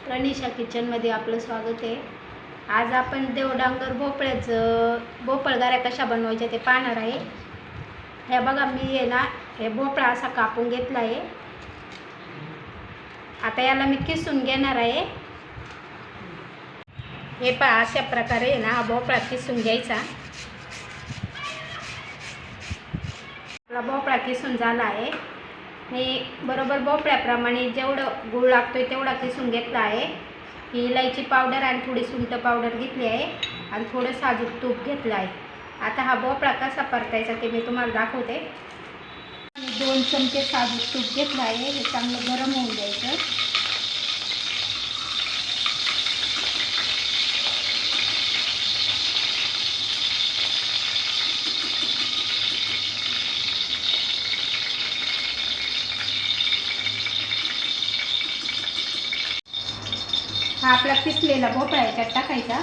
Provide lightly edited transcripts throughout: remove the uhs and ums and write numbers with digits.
प्रणिशा किचनमध्ये आपलं स्वागत आहे। आज आपण देवडांगर भोपळगाऱ्या कशा बनवायच्या ते पाहणार आहे। हे बघा, मी आहे ना हे भोपळा असा कापून घेतला आहे। आता याला मी किसून घेणार आहे। हे पहा, अशा प्रकारे आहे ना हा भोपळा किसून घ्यायचा। आपला भोपळा किसून झाला आहे। मी बरोबर भोपळ्याप्रमाणे जेवढं गूळ लागतोय तेवढा किसून घेतला आहे। ही इलायची पावडर आणि थोडी सुंठ पावडर घेतली आहे आणि थोडं साजूक तूप घेतलं आहे। आता हा भोपळा कसा परतायचा ते मी तुम्हाला दाखवते। 2 चमचे साजूक तूप घेतलं आहे। हे चांगलं गरम होऊन द्यायचं। हा आपला किसलेला भोपळा याच्यात टाकायचा।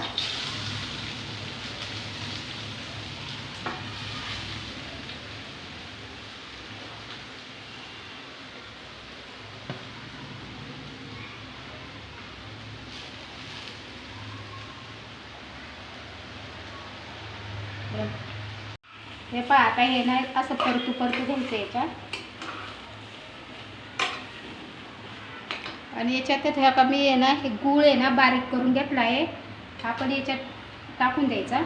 हे पहा, आता हे ना असं परतू घ्यायचं याच्यात। आणि याच्यात हे मी आहे ना हे गूळ आहे ना बारीक करून घेतला आहे, आपण याच्यात टाकून द्यायचा।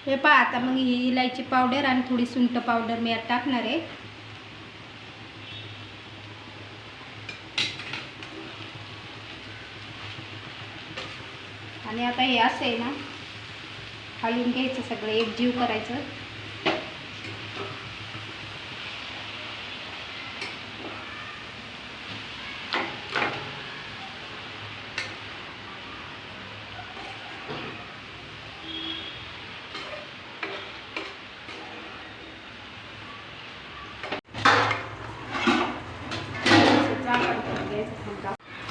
हे पहा, आता मग ही इलायची पावडर आणि थोडी सुंठ पावडर मी यात टाकणार आहे। आणि आता हे असं आहे ना हलवून घ्यायचं, सगळं एकजीव करायचं।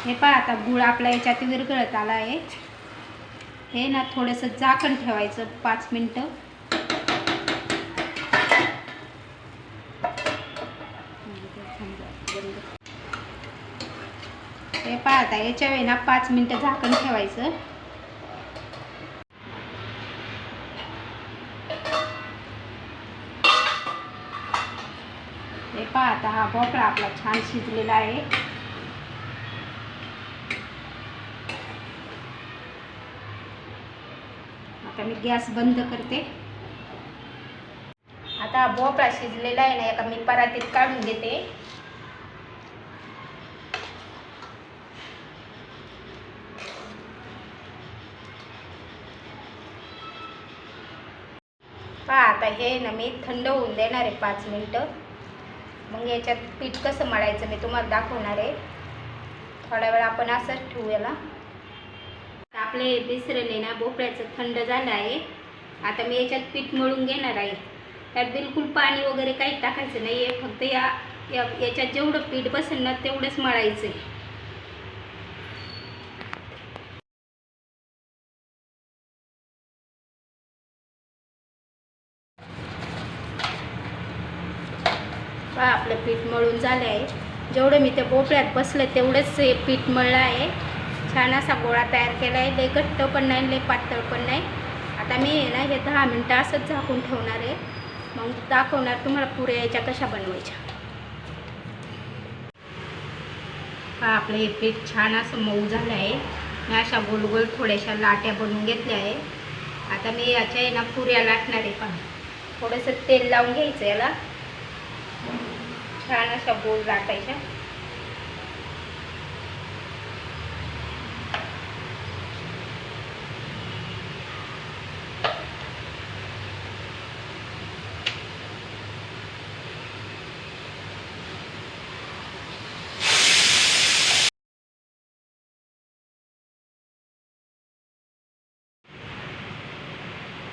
हे पहा, आता गूळ आपला याच्यात विरघळत आला आहे। हे ना थोडंसं झाकण ठेवायचं 5 मिनटं। हे पहा, आता याच्या वेळी ना 5 मिनटं झाकण ठेवायचं। हे पहा, आता हा भोपळा आपला छान शिजलेला आहे। आता मी गॅस बंद करते। आता हा भोपळा शिजलेला आहे ना, एका मी परातीत काढून घेते। पहा, आता हे ना मी थंड होऊन देणार आहे 5 मिनटं। मग याच्यात पीठ कसं मळायचं मी तुम्हाला दाखवणार आहे। थोडा वेळ आपण असंच ठेवू याला। आपले मिश्रण आहे ना भोपळ्याचं थंड झालं आहे। आता मी याच्यात पीठ मळून घेणार आहे। त्यात बिलकुल पाणी वगैरे काही टाकायचं नाही आहे, फक्त याच्यात जेवढं पीठ बसेल ना तेवढंच मळायचं आहे। पहा, आपलं पीठ मळून झालं आहे। जेवढं मी त्या भोपळ्यात बसलं तेवढंच हे पीठ मळलं आहे। छान असा गोळा तयार केला आहे। लय घट्ट पण नाही, लय पातळ पण नाही। आता मी ना हे 10 मिनटं असंच झाकून ठेवणार आहे। मग दाखवणार तुम्हाला पुऱ्या याच्या कशा बनवायच्या। पहा, आपलं हे पीठ छान असं मऊ झालं आहे। मी अशा गोल गोल थोड्याशा लाट्या बनवून घेतल्या आहे। आता मी याच्या ना पुऱ्या लाटणार आहे। पहा, थोडंसं तेल लावून घ्यायचं याला, छान अशा गोल लाटायच्या।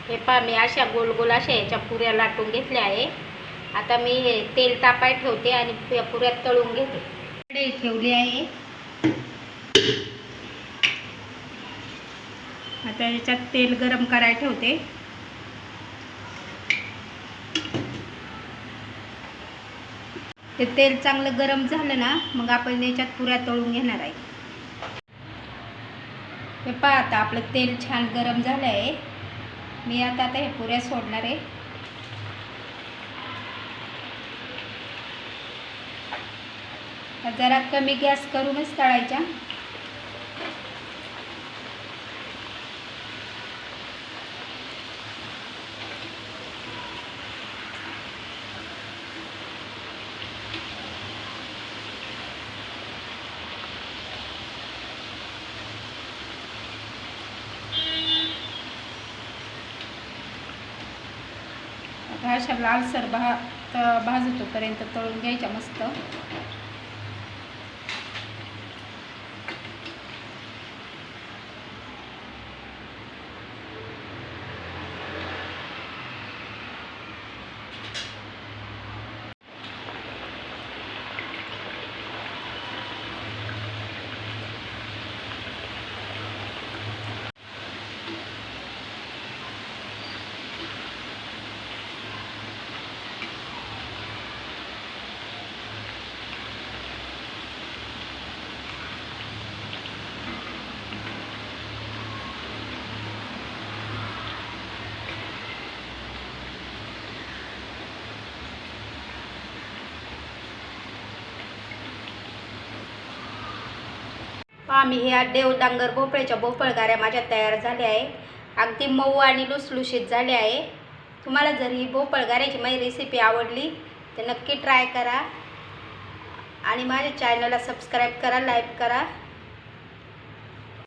हे पहा, मी अशा गोल गोल अशा याच्या पुऱ्या लाटून घेतल्या आहे। आता मी हे तेल तापाय ठेवते आणि पुऱ्या तळून घेते। कढई ठेवली आहे। आता याच्यात तेल गरम करायला ठेवते। ते तेल चांगलं गरम झालं ना मग आपण याच्यात पुऱ्या तळून घेणार आहे. हे पहा आता आपलं तेल छान गरम झालं आहे. मी आता हे पुऱ्या सोडणार आहे. जरा कमी गॅस करूनच तळायच्या. अशा लालसर भाजतोपर्यंत तळून घ्यायच्या मस्त. आम्ही ह्या देवडांगर भोपळ्याच्या भोपळगाऱ्या माझ्या तयार झाल्या आहे. अगदी मऊ आणि लुसलुशीत झाले आहे. तुम्हाला जर ही भोपळगाऱ्याची माझी रेसिपी आवडली तर नक्की ट्राय करा आणि माझ्या चॅनलला सबस्क्राईब करा, लाईक करा.